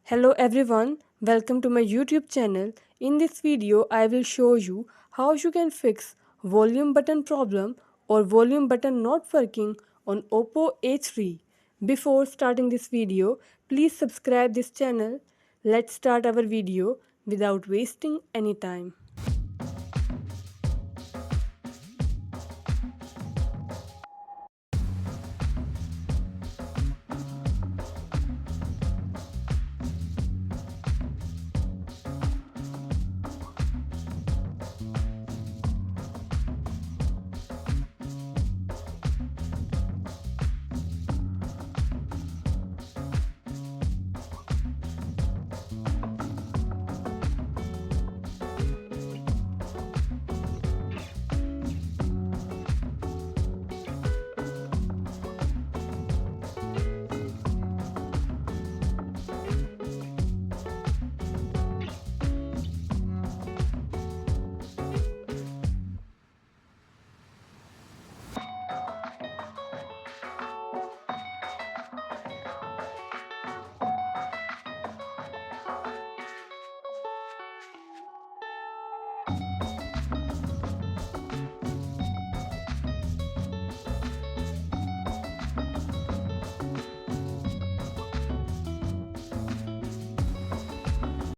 Hello everyone, welcome to my YouTube channel. In this video, I will show you how you can fix volume button problem or volume button not working on OPPO A3. Before starting this video, please subscribe this channel. Let's start our video without wasting any time.